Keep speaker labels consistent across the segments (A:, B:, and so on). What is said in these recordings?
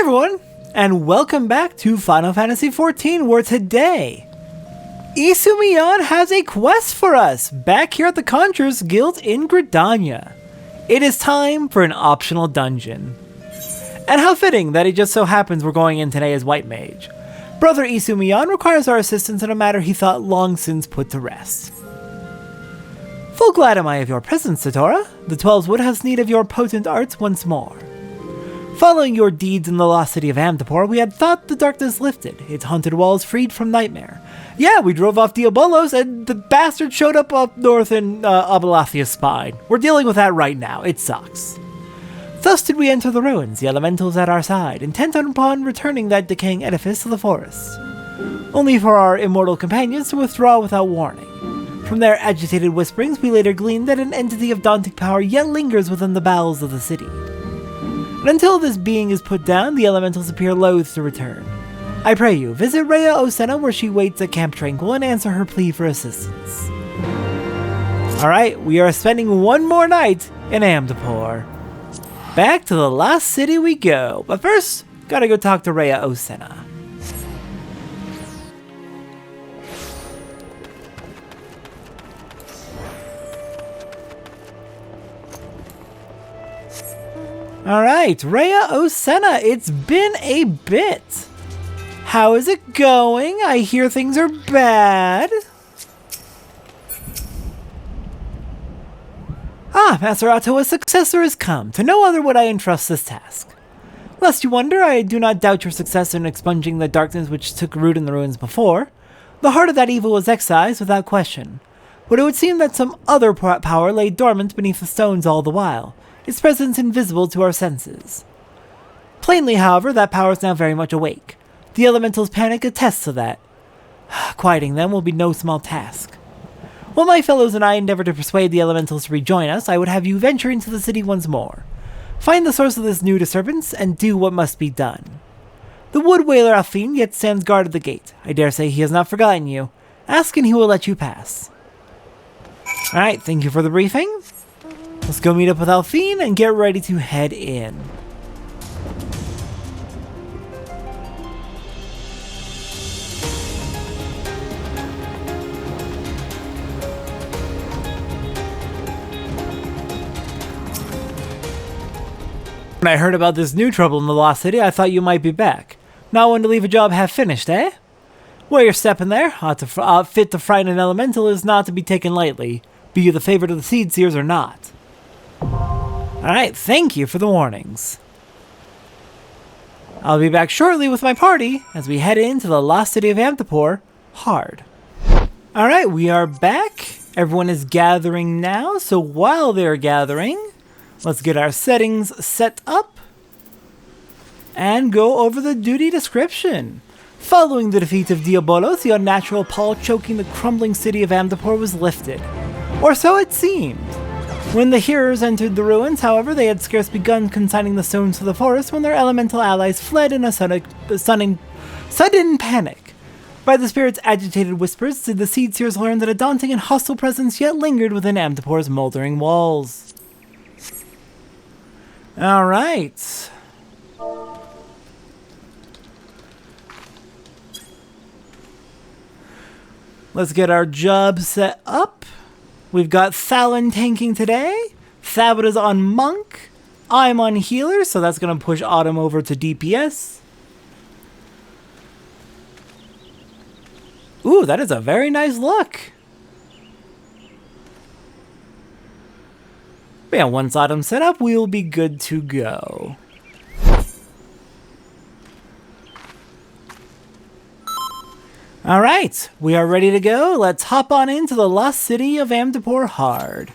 A: everyone, and welcome back to Final Fantasy XIV, where today, Isumiyan has a quest for us, back here at the Conjurers Guild in Gridania. It is time for an optional dungeon. And how fitting that it just so happens we're going in today as White Mage. Brother Isumiyan requires our assistance in a matter he thought long since put to rest. Full glad am I of your presence, Satora. The Twelves Wood has need of your potent arts once more. Following your deeds in the lost city of Amdapor, we had thought the darkness lifted, its haunted walls freed from nightmare. Yeah, we drove off Diabolos, and the bastard showed up north in Abalathia's spine. We're dealing with that right now. It sucks. Thus did we enter the ruins, the elementals at our side, intent upon returning that decaying edifice to the forest. Only for our immortal companions to withdraw without warning. From their agitated whisperings, we later gleaned that an entity of daunting power yet lingers within the bowels of the city. And until this being is put down, the elementals appear loath to return. I pray you, visit Rhea Osena where she waits at Camp Tranquil and answer her plea for assistance. Alright, we are spending one more night in Amdapor. Back to the last city we go, but first, gotta go talk to Rhea Osena. Alright, Rhea Osena, it's been a bit. How is it going? I hear things are bad. Ah, Master Otto, a successor has come. To no other would I entrust this task. Lest you wonder, I do not doubt your success in expunging the darkness which took root in the ruins before. The heart of that evil was excised without question. But it would seem that some other power lay dormant beneath the stones all the while, its presence invisible to our senses. Plainly, however, that power is now very much awake. The elementals' panic attests to that. Quieting them will be no small task. While my fellows and I endeavor to persuade the elementals to rejoin us, I would have you venture into the city once more. Find the source of this new disturbance, and do what must be done. The wood whaler Alphine yet stands guard at the gate. I dare say he has not forgotten you. Ask and he will let you pass. Alright, thank you for the briefing. Let's go meet up with Alphine and get ready to head in. When I heard about this new trouble in the Lost City, I thought you might be back. Not one to leave a job half finished, eh? Well, you're stepping there. Fit to frighten an elemental is not to be taken lightly, be you the favorite of the Seed Seers or not. Alright, thank you for the warnings. I'll be back shortly with my party as we head into the lost city of Amdapor hard. Alright, we are back. Everyone is gathering now, so while they're gathering, let's get our settings set up and go over the duty description. Following the defeat of Diabolos, the unnatural pall choking the crumbling city of Amdapor was lifted. Or so it seemed. When the hearers entered the ruins, however, they had scarce begun consigning the stones to the forest when their elemental allies fled in a sudden panic. By the spirit's agitated whispers did the Seed Seers learn that a daunting and hostile presence yet lingered within Amdapor's moldering walls. Alright. Let's get our job set up. We've got Thalon tanking today. Thabit is on Monk. I'm on Healer, so that's going to push Autumn over to DPS. Ooh, that is a very nice look. But yeah, once Autumn's set up, we'll be good to go. Alright, we are ready to go. Let's hop on into the lost city of Amdapor hard.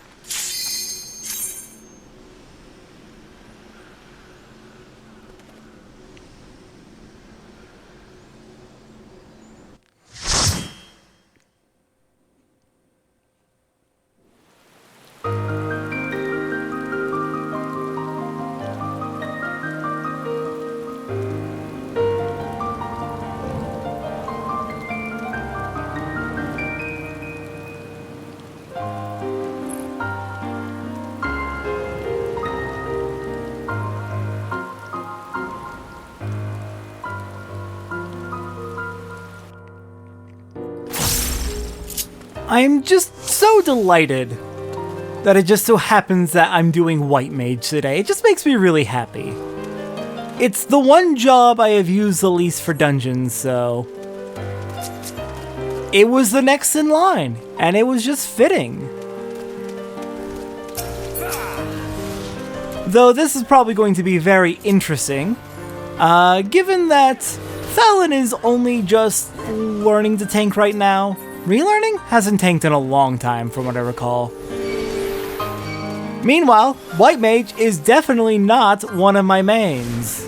A: I'm just so delighted that it just so happens that I'm doing White Mage today. It just makes me really happy. It's the one job I have used the least for dungeons, so it was the next in line, and it was just fitting. Though this is probably going to be very interesting, given that Thalon is only just learning to tank right now. Relearning? Hasn't tanked in a long time, from what I recall. Meanwhile, White Mage is definitely not one of my mains.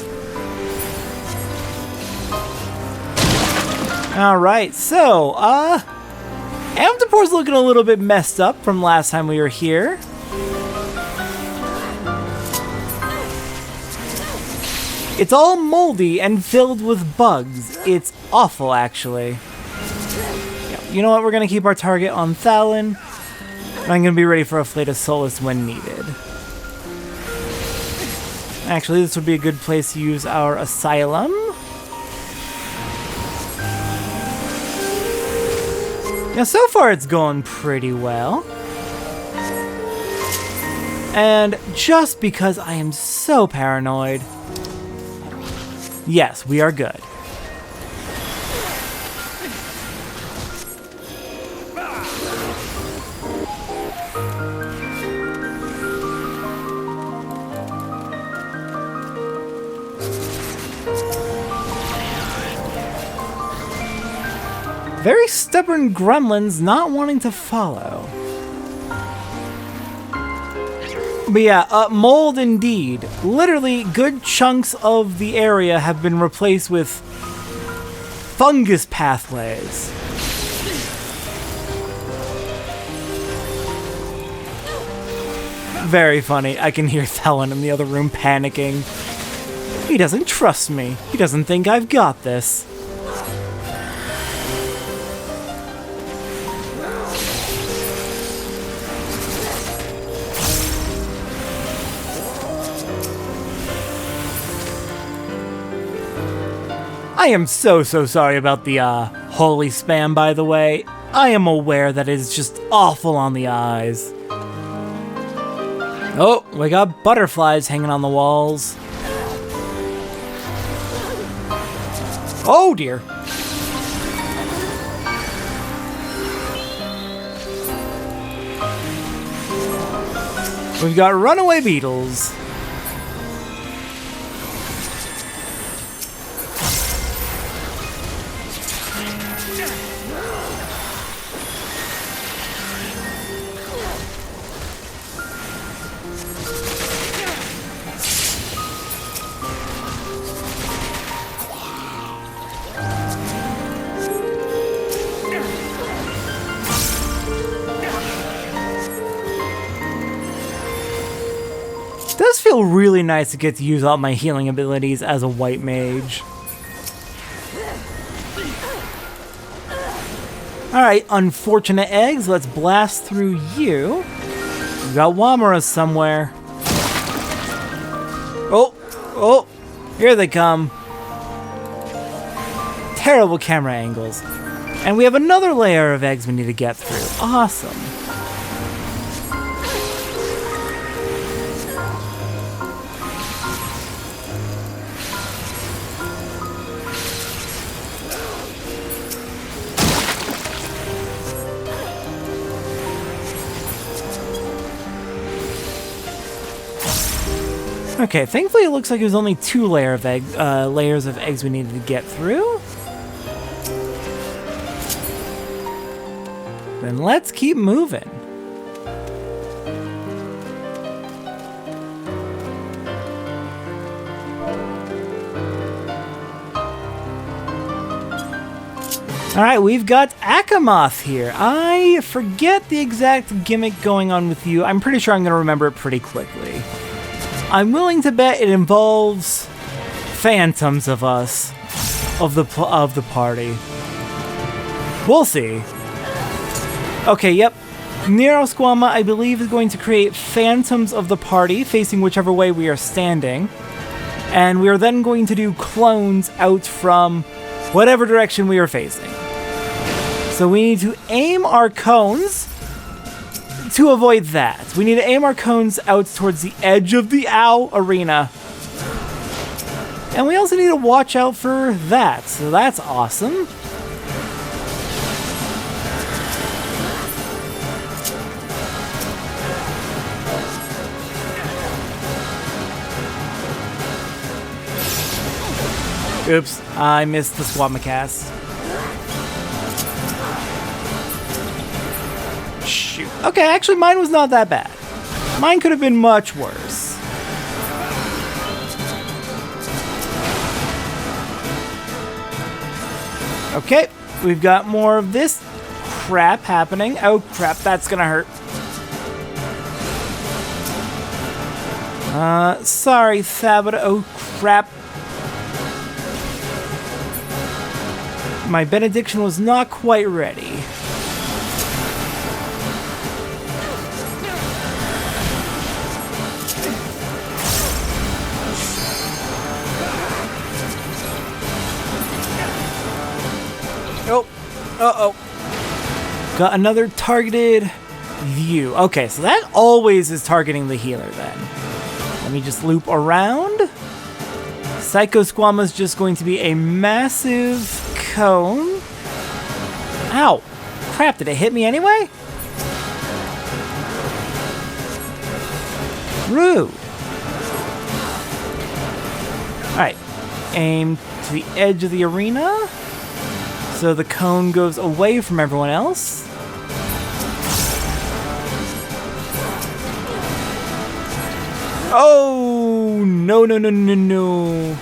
A: Alright, so, Amdapor's looking a little bit messed up from last time we were here. It's all moldy and filled with bugs. It's awful, actually. You know what? We're going to keep our target on Thalon. And I'm going to be ready for a Flight of Solace when needed. Actually, this would be a good place to use our Asylum. Now, so far it's going pretty well. And just because I am so paranoid, yes, we are good. Very stubborn gremlins not wanting to follow. But yeah, mold indeed. Literally, good chunks of the area have been replaced with fungus pathways. Very funny. I can hear Thalon in the other room panicking. He doesn't trust me. He doesn't think I've got this. I am so sorry about the holy spam, by the way. I am aware that it is just awful on the eyes. Oh, we got butterflies hanging on the walls. Oh dear. We've got runaway beetles. It does feel really nice to get to use all my healing abilities as a white mage. Alright, unfortunate eggs, let's blast through you. We've got Wamaras somewhere. Oh, here they come. Terrible camera angles. And we have another layer of eggs we need to get through. Awesome. Okay, thankfully it looks like there's only two layers of eggs we needed to get through. Then let's keep moving. Alright, we've got Achamoth here. I forget the exact gimmick going on with you. I'm pretty sure I'm going to remember it pretty quickly. I'm willing to bet it involves phantoms of us, of the party. We'll see. Okay, yep. Neurosquama, I believe, is going to create phantoms of the party facing whichever way we are standing. And we are then going to do clones out from whatever direction we are facing. So we need to aim our cones to avoid that. We need to aim our cones out towards the edge of the arena. And we also need to watch out for that. So that's awesome. Oops, I missed the Squamacast. Shoot. Okay, actually mine was not that bad. Mine could have been much worse. Okay, we've got more of this crap happening. Oh crap, that's gonna hurt. Sorry, Thabita. Oh crap. My benediction was not quite ready. Oh, uh-oh. Got another targeted view. Okay, so that always is targeting the healer then. Let me just loop around. Psycho Squama's just going to be a massive cone. Ow! Crap, did it hit me anyway? Rude. Alright. Aim to the edge of the arena. So the cone goes away from everyone else. Oh! No, no, no, no, no.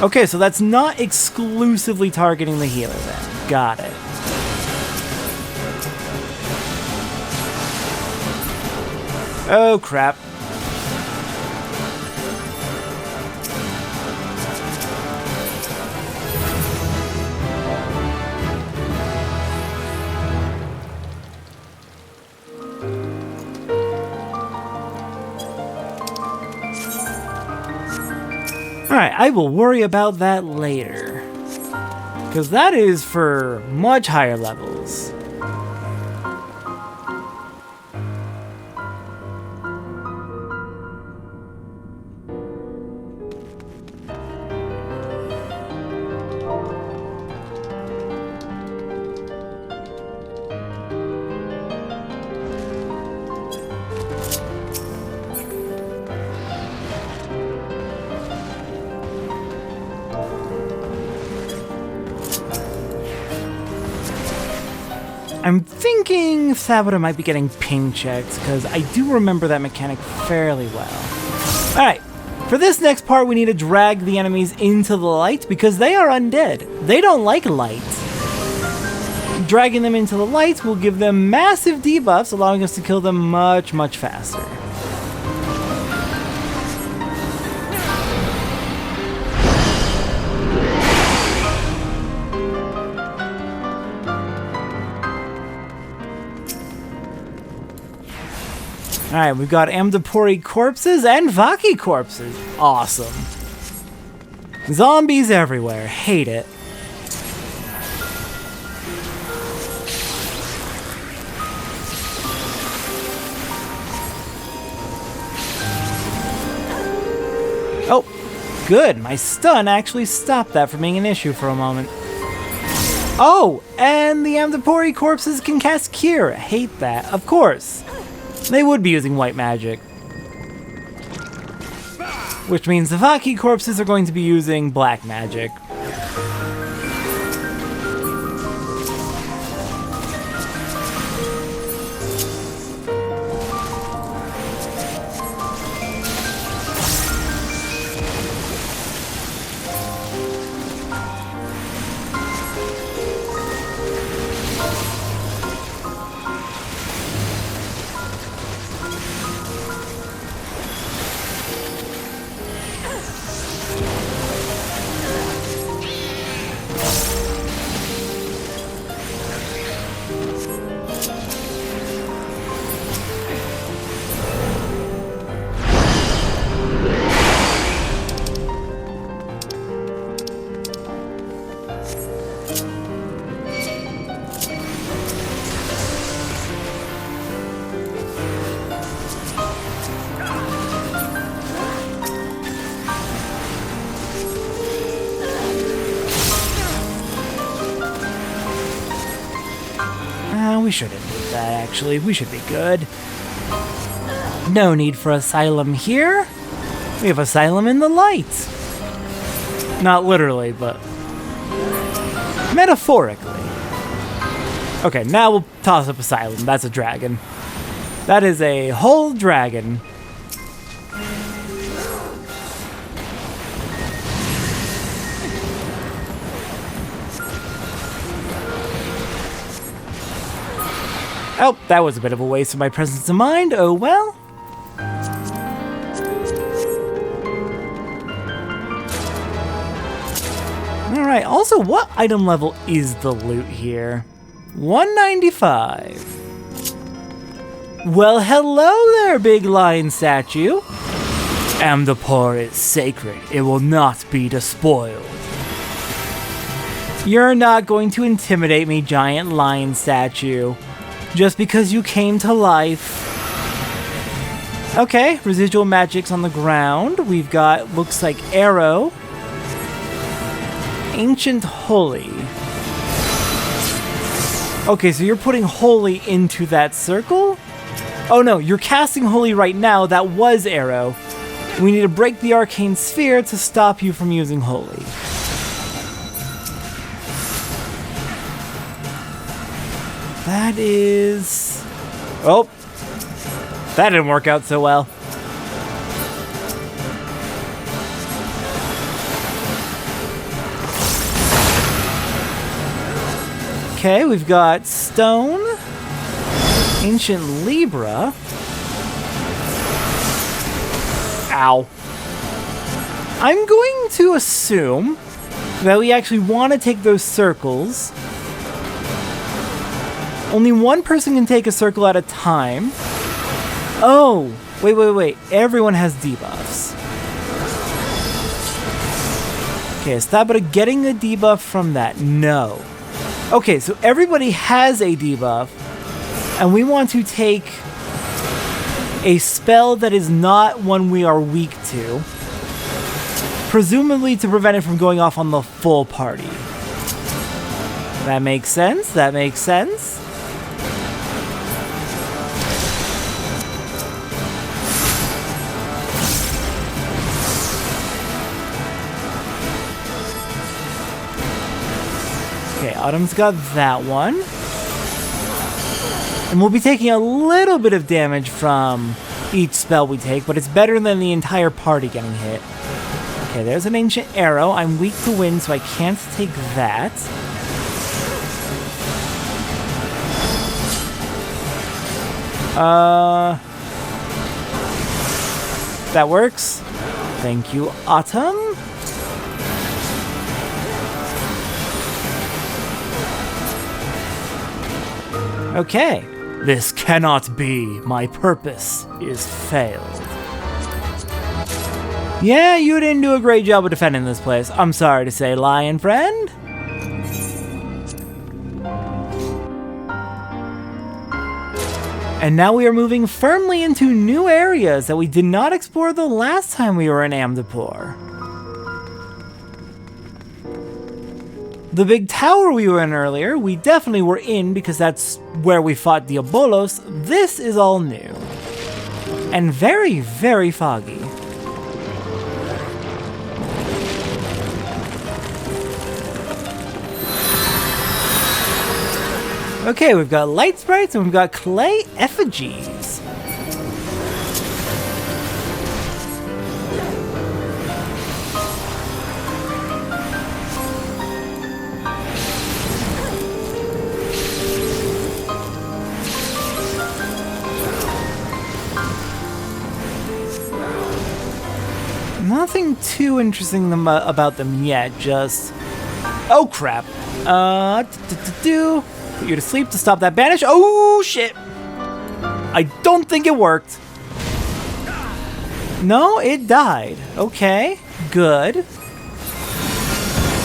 A: Okay, so that's not exclusively targeting the healer then. Got it. Oh, crap. Alright, I will worry about that later. Because that is for much higher levels. I'm thinking Thabita might be getting ping checked, because I do remember that mechanic fairly well. Alright, for this next part we need to drag the enemies into the light, because they are undead. They don't like light. Dragging them into the light will give them massive debuffs, allowing us to kill them much, much faster. Alright, we've got Amdapori corpses and Vaki corpses. Awesome. Zombies everywhere. Hate it. Oh, good. My stun actually stopped that from being an issue for a moment. Oh, and the Amdapori corpses can cast Cure. Hate that. Of course. They would be using white magic. Which means the Vaki corpses are going to be using black magic. we shouldn't do that, actually. We should be good. No need for asylum here. We have asylum in the light. Not literally, but metaphorically. Okay, now we'll toss up asylum. That's a dragon. That is a whole dragon. Oh, that was a bit of a waste of my presence of mind. Oh well. Alright, also, what item level is the loot here? 195. Well, hello there, big lion statue. Amdapor is sacred. It will not be despoiled. You're not going to intimidate me, giant lion statue. Just because you came to life. Okay, residual magics on the ground. We've got, looks like, arrow. Ancient holy. Okay, so you're putting holy into that circle? Oh no, you're casting holy right now. That was arrow. We need to break the arcane sphere to stop you from using holy. That is... Oh! That didn't work out so well. Okay, we've got stone, ancient Libra. Ow. I'm going to assume that we actually want to take those circles. Only one person can take a circle at a time. Oh, wait. Everyone has debuffs. Okay, is that about getting a debuff from that? No. Okay, so everybody has a debuff, and we want to take a spell that is not one we are weak to, presumably to prevent it from going off on the full party. That makes sense, that makes sense. Okay, Autumn's got that one. And we'll be taking a little bit of damage from each spell we take, but it's better than the entire party getting hit. Okay, there's an ancient arrow. I'm weak to wind, so I can't take that. That works. Thank you, Autumn. Okay. This cannot be. My purpose is failed. Yeah, you didn't do a great job of defending this place. I'm sorry to say, lion friend. And now we are moving firmly into new areas that we did not explore the last time we were in Amdapor. The big tower we were in earlier, we definitely were in because that's where we fought Diabolos. This is all new. And very, very foggy. Okay, we've got light sprites and we've got clay effigies. Nothing too interesting about them yet, just... Oh crap. Put you to sleep to stop that banish. Oh shit! I don't think it worked. No, it died. Okay, good.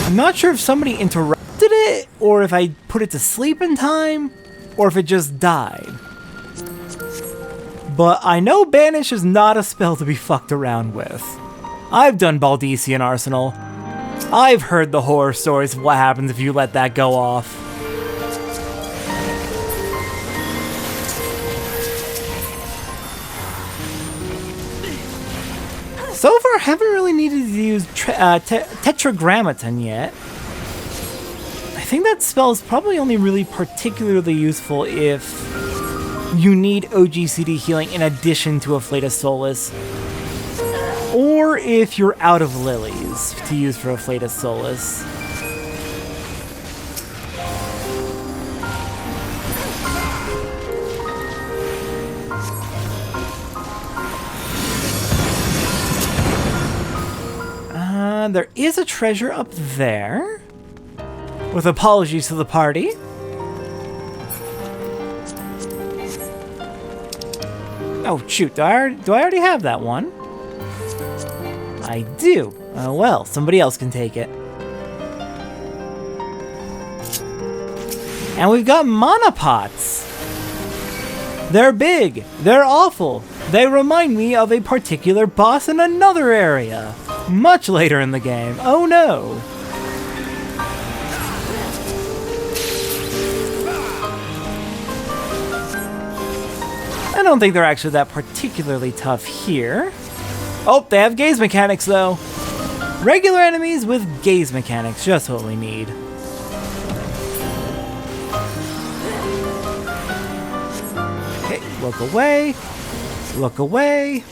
A: I'm not sure if somebody interrupted it, or if I put it to sleep in time, or if it just died. But I know banish is not a spell to be fucked around with. I've done Baldician Arsenal. I've heard the horror stories of what happens if you let that go off. So far, I haven't really needed to use Tetragrammaton yet. I think that spell is probably only really particularly useful if you need OGCD healing in addition to Afflata Solus, or if you're out of lilies to use for Afflata Solus. There is a treasure up there. With apologies to the party. Oh shoot, do I already have that one? I do. Oh well, somebody else can take it. And we've got mana pots. They're big, they're awful. They remind me of a particular boss in another area. Much later in the game. Oh no. I don't think they're actually that particularly tough here. Oh, they have gaze mechanics though. Regular enemies with gaze mechanics, just what we need. Okay, look away. Look away.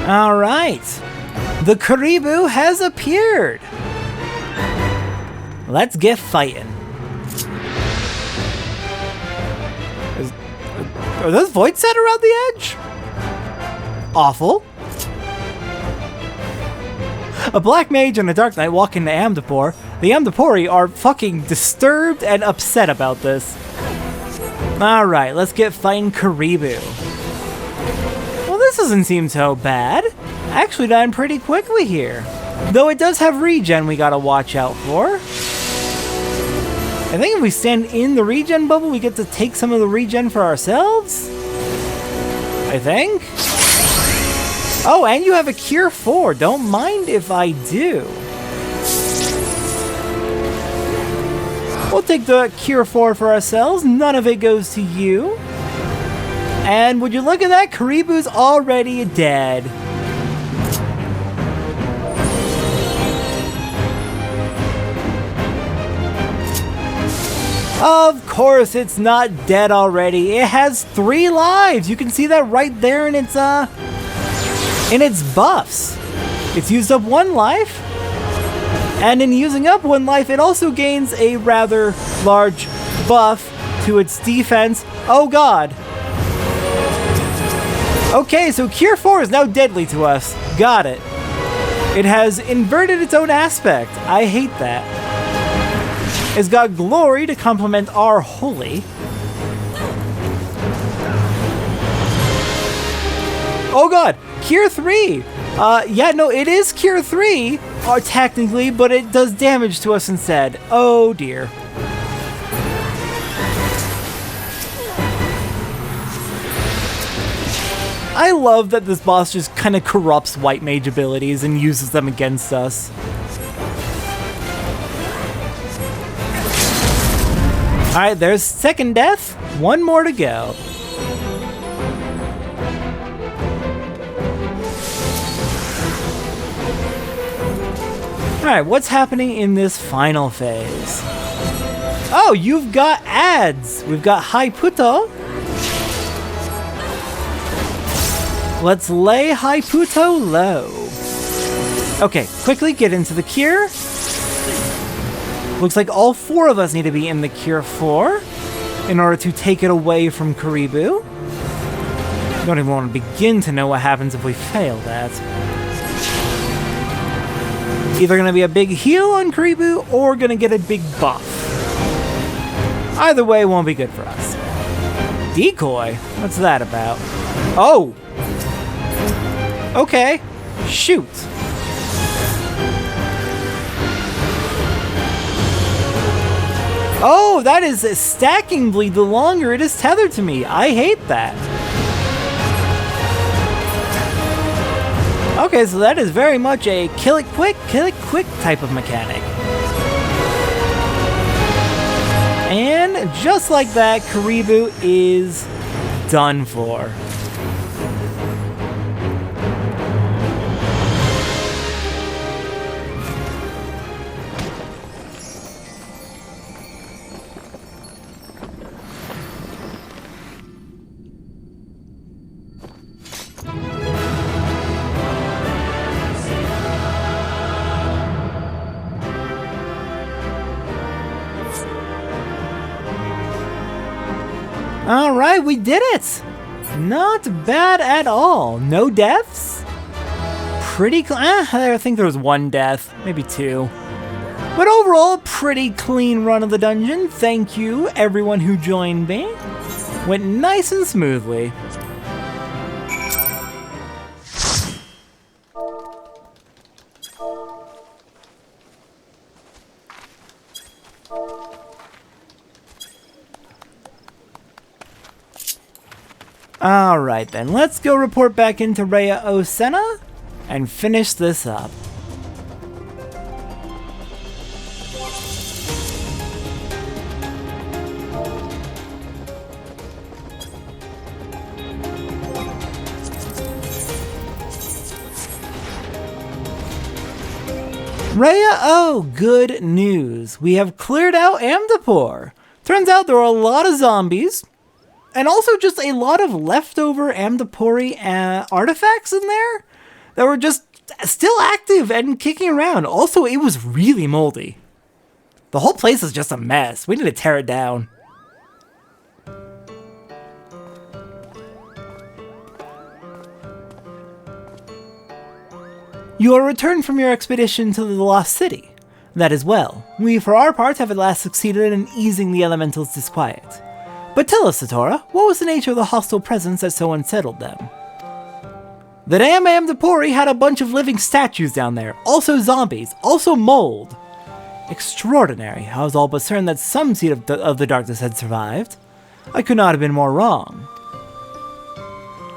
A: All right, the Kuribu has appeared. Let's get fighting. Are those void set around the edge? Awful. A black mage and a dark knight walk into Amdapor. The Amdapori are fucking disturbed and upset about this. All right, let's get fighting Kuribu. This doesn't seem so bad. Actually dying pretty quickly here. Though it does have regen we gotta watch out for. I think if we stand in the regen bubble, we get to take some of the regen for ourselves? I think. Oh, and you have a Cure 4. Don't mind if I do. We'll take the Cure 4 for ourselves. None of it goes to you. And would you look at that? Kuribu's already dead. Of course it's not dead already. It has 3 lives. You can see that right there in its buffs. It's used up 1 life. And in using up 1 life, it also gains a rather large buff to its defense. Oh god. Okay, so Cure 4 is now deadly to us. Got it. It has inverted its own aspect. I hate that. It's got Glory to complement our Holy. Oh god, Cure 3! Yeah, no, it is Cure 3, technically, but it does damage to us instead. Oh dear. I love that this boss just kind of corrupts white mage abilities and uses them against us. Alright, there's second death. 1 more to go. Alright, what's happening in this final phase? Oh, you've got ads! We've got Haiputo. Let's lay Haiputo low. Okay, quickly get into the cure. Looks like all 4 of us need to be in the Cure 4 in order to take it away from Kuribu. Don't even want to begin to know what happens if we fail that. Either gonna be a big heal on Kuribu or gonna get a big buff. Either way won't be good for us. Decoy? What's that about? Oh! Okay. Shoot. Oh, that is a stacking bleed the longer it is tethered to me. I hate that. Okay, so that is very much a kill it quick type of mechanic. And just like that, Kuribu is done for. Alright, we did it! Not bad at all. No deaths? Pretty I think there was one death, maybe two. But overall, pretty clean run of the dungeon. Thank you, everyone who joined me. Went nice and smoothly. Alright then, let's go report back into Rhea Osena and finish this up. Rhea, oh, good news. We have cleared out Amdapor. Turns out there are a lot of zombies. And also just a lot of leftover Amdapori artifacts in there that were just still active and kicking around. Also, it was really moldy. The whole place is just a mess. We need to tear it down. You are returned from your expedition to the Lost City. That is well. We, for our part, have at last succeeded in easing the elemental's disquiet. But tell us, Satora, what was the nature of the hostile presence that so unsettled them? The damn Amdapori had a bunch of living statues down there, also zombies, also mold. Extraordinary. I was all but certain that some seed of the darkness had survived. I could not have been more wrong.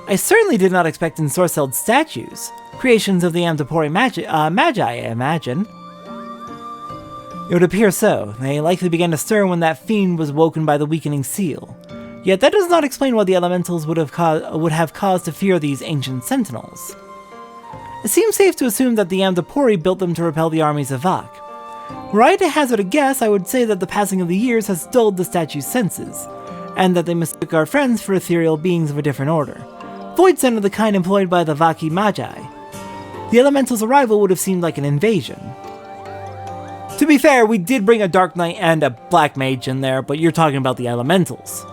A: I certainly did not expect ensorcelled statues, creations of the Amdapori magi, I imagine. It would appear so. They likely began to stir when that fiend was woken by the weakening seal. Yet that does not explain why the elementals would have cause to fear these ancient sentinels. It seems safe to assume that the Amdapori built them to repel the armies of Vak. Were I to hazard a guess, I would say that the passing of the years has dulled the statue's senses, and that they mistook our friends for ethereal beings of a different order, voidsent of the kind employed by the Vaki Magi. The elemental's arrival would have seemed like an invasion. To be fair, we did bring a Dark Knight and a Black Mage in there, but you're talking about the elementals.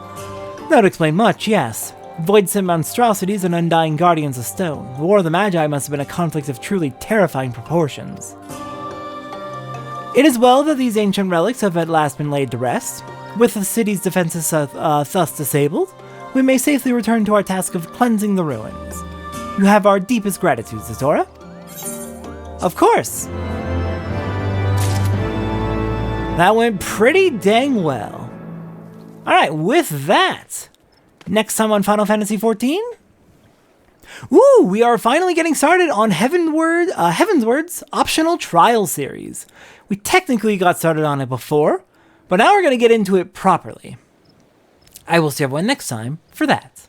A: That would explain much, yes. Voidsent monstrosities and undying guardians of stone. The War of the Magi must have been a conflict of truly terrifying proportions. It is well that these ancient relics have at last been laid to rest. With the city's defenses thus disabled, we may safely return to our task of cleansing the ruins. You have our deepest gratitude, Satora. Of course! That went pretty dang well. Alright, with that, next time on Final Fantasy XIV? Woo! We are finally getting started on Heavensward's optional trial series. We technically got started on it before, but now we're going to get into it properly. I will see everyone next time for that.